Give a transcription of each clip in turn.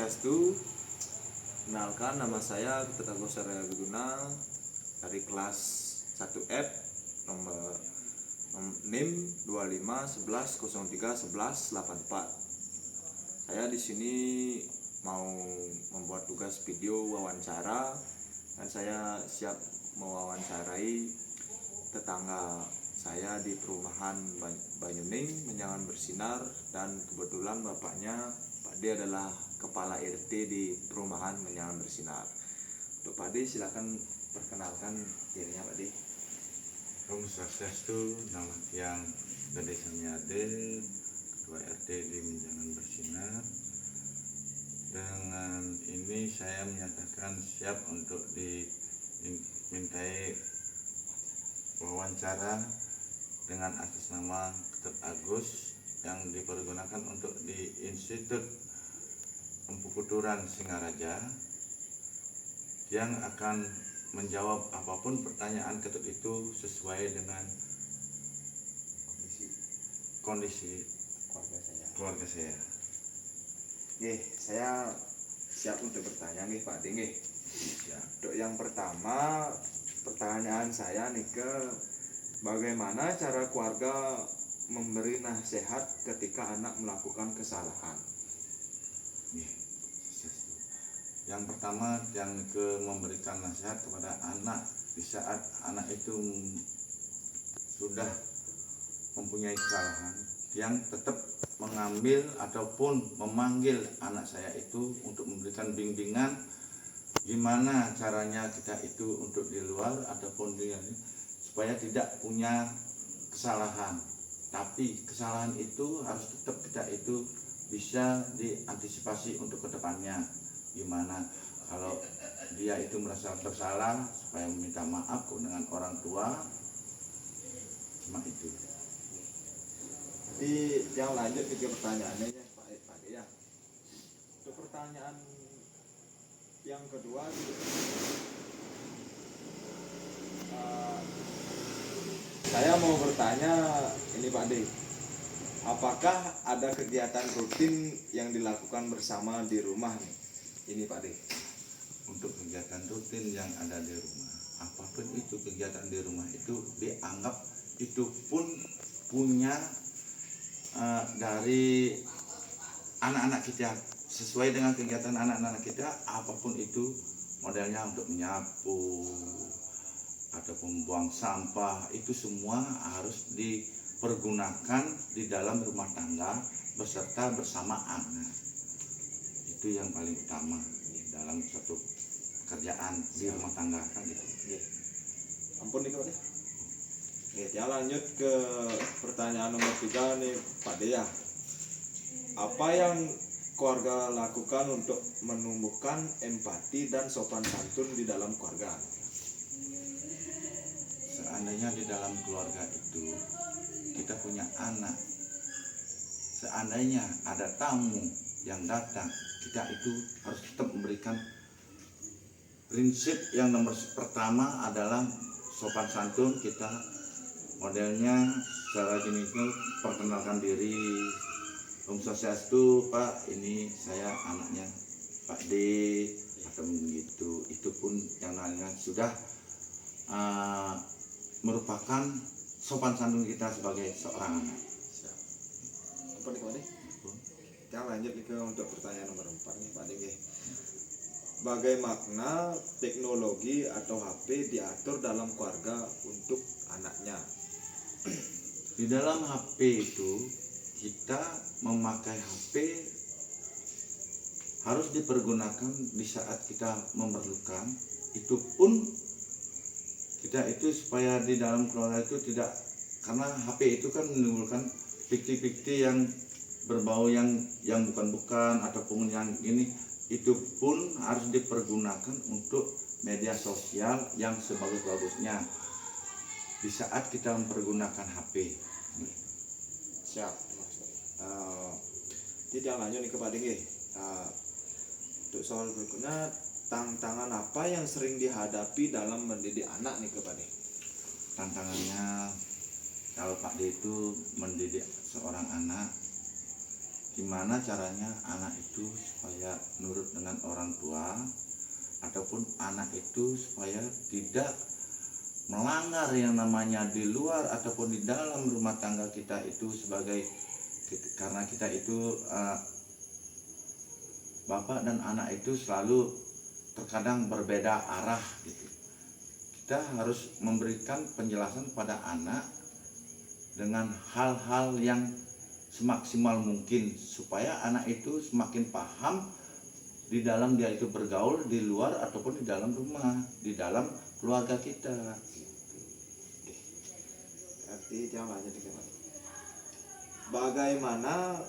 Swastiastu. Kenalkan, nama saya Ketut Agus Arya Wiguna dari kelas 1F nomor NIM 2511031184. Saya di sini mau membuat tugas video wawancara dan saya siap mewawancarai tetangga saya di perumahan Banyuning Menjangan Bersinar, dan kebetulan bapaknya Pak D adalah kepala RT di perumahan Menjangan Bersinar. Untuk Pak D, silakan perkenalkan dirinya Pak D. Om Swastiastu, nama yang Gede Samyade, Ketua RT di Menjangan Bersinar. Dengan ini saya menyatakan siap untuk dimintai wawancara dengan atas nama Ketut Agus yang dipergunakan untuk di Institut Empu Kuturan Singaraja, yang akan menjawab apapun pertanyaan Ketut itu sesuai dengan kondisi keluarga saya. Saya siap untuk bertanya Pak D. Untuk yang pertama, pertanyaan saya bagaimana cara keluarga memberi nasihat ketika anak melakukan kesalahan? Yang pertama, yang memberikan nasihat kepada anak di saat anak itu sudah mempunyai kesalahan, yang tetap mengambil ataupun memanggil anak saya itu untuk memberikan bimbingan gimana caranya kita itu untuk di luar ataupun di supaya tidak punya kesalahan. Tapi kesalahan itu harus tetap kita itu bisa diantisipasi untuk kedepannya. Gimana kalau dia itu merasa bersalah, supaya meminta maaf dengan orang tua, cuma itu. Jadi yang lanjut ke pertanyaannya Pak D ya. Untuk pertanyaan yang kedua, saya mau bertanya ini Pak D, apakah ada kegiatan rutin yang dilakukan bersama di rumah ini Pak D? Untuk kegiatan rutin yang ada di rumah, apapun itu kegiatan di rumah itu dianggap itu pun punya dari anak-anak kita, sesuai dengan kegiatan anak-anak kita. Apapun itu modelnya untuk menyapu ataupun buang sampah, itu semua harus dipergunakan di dalam rumah tangga beserta bersama anak. Itu yang paling utama dalam suatu pekerjaan di rumah tangga kan gitu. Ampun nih Pak D. Ya, lanjut ke pertanyaan nomor 3 nih Pak D ya. Apa yang keluarga lakukan untuk menumbuhkan empati dan sopan santun di dalam keluarga? Seandainya di dalam keluarga itu kita punya anak, seandainya ada tamu yang datang, kita itu harus tetap memberikan prinsip yang nomor pertama adalah sopan santun. Kita modelnya secara jenis itu perkenalkan diri, Om Swastiastu Pak, ini saya anaknya Pak D atau begitu. Itu pun yang namanya sudah merupakan sopan santun kita sebagai seorang anak. Apa nih Pak D? Kita lanjut ke untuk pertanyaan nomor 4 nih Pak D. Bagaimana teknologi atau HP diatur dalam keluarga untuk anaknya? Di dalam HP itu kita memakai HP harus dipergunakan di saat kita memerlukan. Itu pun kita itu supaya di dalam keluarga itu tidak, karena HP itu kan menimbulkan fikti-fikti yang berbau yang bukan-bukan ataupun yang ini, itu pun harus dipergunakan untuk media sosial yang sebagus-bagusnya di saat kita mempergunakan HP. Siap. Tidak lanjut nih kepada untuk soal berikutnya, tantangan apa yang sering dihadapi dalam mendidik anak nih kepada? Tantangannya kalau Pak D itu mendidik seorang anak gimana caranya anak itu supaya nurut dengan orang tua, ataupun anak itu supaya tidak melanggar yang namanya di luar ataupun di dalam rumah tangga kita itu karena kita itu bapak dan anak itu selalu terkadang berbeda arah gitu. Kita harus memberikan penjelasan pada anak dengan hal-hal yang semaksimal mungkin supaya anak itu semakin paham di dalam dia itu bergaul di luar ataupun di dalam rumah, di dalam keluarga kita. Berarti yang lanjut gimana? Bagaimana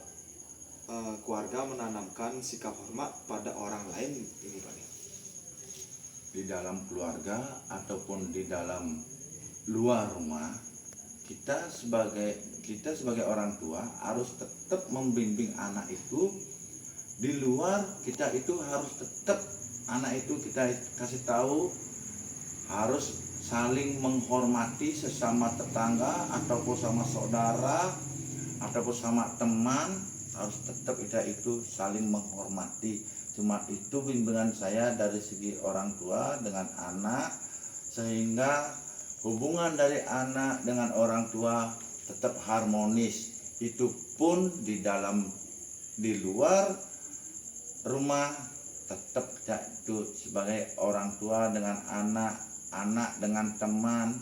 keluarga menanamkan sikap hormat pada orang lain ini Pak? Di dalam keluarga ataupun di dalam luar rumah, kita sebagai orang tua harus tetap membimbing anak itu. Di luar kita itu harus tetap anak itu kita kasih tahu harus saling menghormati sesama tetangga ataupun sama saudara ataupun sama teman, harus tetap kita itu saling menghormati. Cuma itu bimbingan saya dari segi orang tua dengan anak, sehingga hubungan dari anak dengan orang tua tetap harmonis. Itu pun di luar rumah tetap kita itu sebagai orang tua dengan anak, anak dengan teman,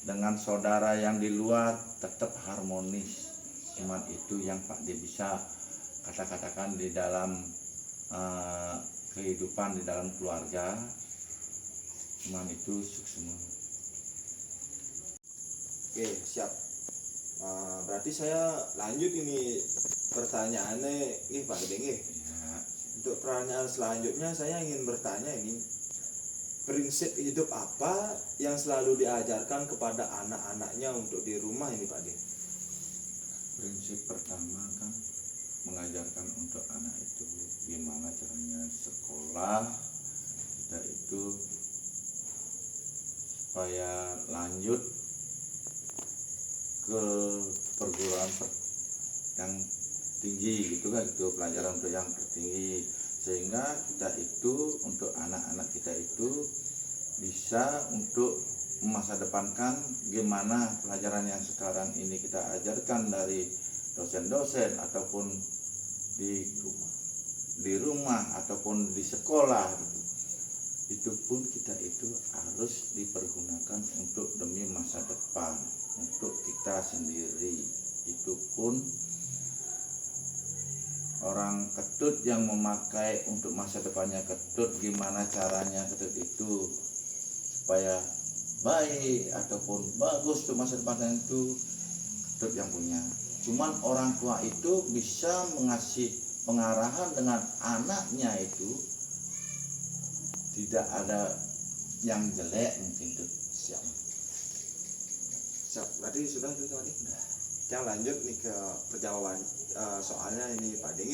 dengan saudara yang di luar tetap harmonis. Cuman itu yang Pak dia bisa katakan di dalam kehidupan di dalam keluarga. Cuman itu semua. Oke, siap. Berarti saya lanjut ini pertanyaannya nih Pak Deng. Ya, Untuk pertanyaan selanjutnya saya ingin bertanya ini, prinsip hidup apa yang selalu diajarkan kepada anak-anaknya untuk di rumah ini Pak Deng? prinsip pertama kan mengajarkan untuk anak itu gimana caranya sekolah kita itu supaya lanjut ke perguruan yang tinggi gitu kan, itu pelajaran untuk yang tertinggi, sehingga kita itu untuk anak-anak kita itu bisa untuk masa depankan gimana pelajaran yang sekarang ini kita ajarkan dari dosen-dosen ataupun di rumah ataupun di sekolah, itu pun kita itu harus dipergunakan untuk demi masa depan untuk kita sendiri. Itu pun orang Ketut yang memakai untuk masa depannya Ketut, gimana caranya Ketut itu supaya baik ataupun bagus untuk masa depannya itu Ketut yang punya. Cuman orang tua itu bisa mengasih pengarahan dengan anaknya itu tidak ada yang jelek mungkin tuh. Siap. Berarti sudah tuh tadi. Kita lanjut nih ke perjawaban soalnya ini Pak Deng.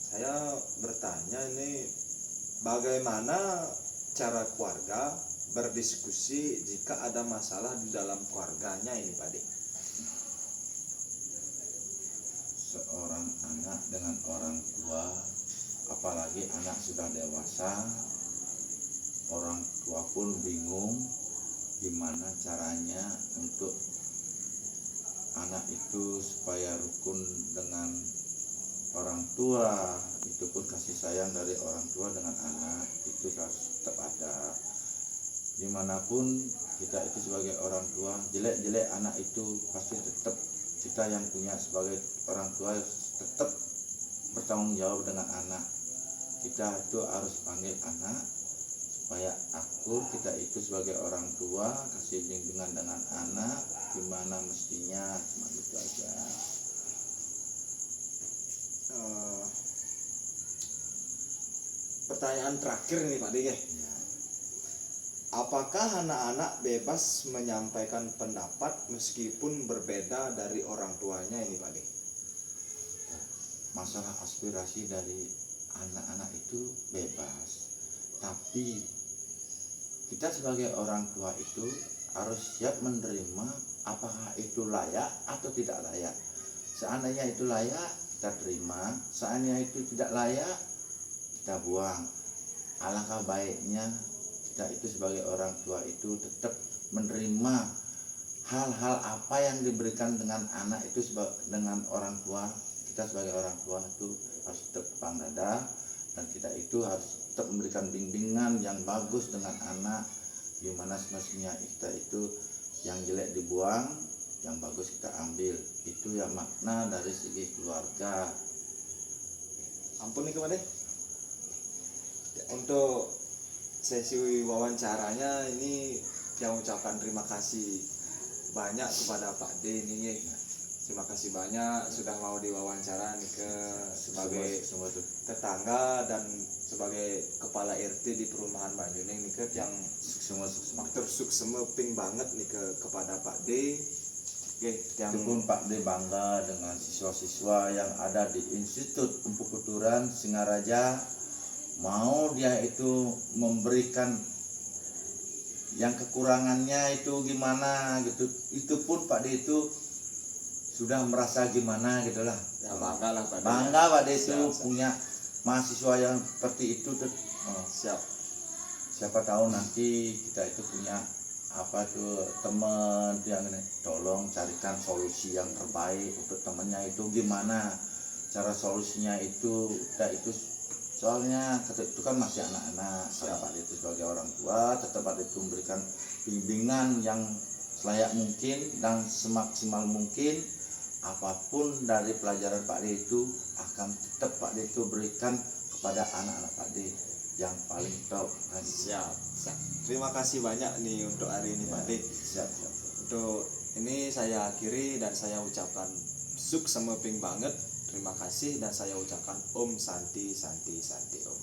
Saya bertanya ini, bagaimana cara keluarga berdiskusi jika ada masalah di dalam keluarganya ini Pak Deng? Seorang anak dengan orang tua, apalagi anak sudah dewasa, orang tua pun bingung gimana caranya untuk anak itu supaya rukun dengan orang tua. Itu pun kasih sayang dari orang tua dengan anak itu harus tetap ada. Dimanapun kita itu sebagai orang tua, jelek-jelek anak itu pasti tetap kita yang punya sebagai orang tua tetap bertanggung jawab dengan anak. Kita itu harus panggil anak supaya akur, kita itu sebagai orang tua kasih bimbingan dengan anak gimana mestinya, cuma itu aja. Pertanyaan terakhir nih Pak Deng. Ya. Apakah anak-anak bebas menyampaikan pendapat meskipun berbeda dari orang tuanya ini Pak Deng? Masalah aspirasi dari anak-anak itu bebas, tapi kita sebagai orang tua itu harus siap menerima apakah itu layak atau tidak layak. Seandainya itu layak, kita terima, seandainya itu tidak layak kita buang. Alangkah baiknya kita itu sebagai orang tua itu tetap menerima hal-hal apa yang diberikan dengan anak itu dengan orang tua. Kita sebagai orang tua itu harus tetap lapang dada, dan kita itu harus tetap memberikan bimbingan yang bagus dengan anak, gimana semestinya kita itu yang jelek dibuang, yang bagus kita ambil. Itu ya makna dari segi keluarga. Ampun nih kemana? Untuk sesi wawancaranya ini yang ucapkan terima kasih banyak kepada Pak D ini ya. Terima kasih banyak sudah mau diwawancara nih ke sebagai Semua tuh tetangga dan sebagai kepala RT di perumahan Banjuning nih ke yang semua maktur suksema ping banget nih kepada Pak D. Oke, yang itu pun Pak D bangga dengan siswa-siswa yang ada di Institut Empukuturan Singaraja. Mau dia itu memberikan yang kekurangannya itu gimana gitu, itu pun Pak D itu sudah merasa gimana gitulah. ya bangga lah Pak D. Bangga Pak D itu Siap. punya mahasiswa yang seperti itu tuh. Siap. Siapa tahu nanti kita itu punya apa tuh teman yang ini, tolong carikan solusi yang terbaik untuk temennya itu gimana cara solusinya itu. Itu soalnya itu kan masih anak-anak. Kalau Pak D itu sebagai orang tua tetap Pak D itu memberikan bimbingan yang selayak mungkin dan semaksimal mungkin. Apapun dari pelajaran Pak D itu akan tetap Pak D itu berikan kepada anak-anak Pak D yang paling top. Siap. Terima kasih banyak nih untuk hari ini Pak D. Siap. Untuk ini saya akhiri dan saya ucapkan suk sama ping banget. Terima kasih dan saya ucapkan Om Santi Santi Santi Om.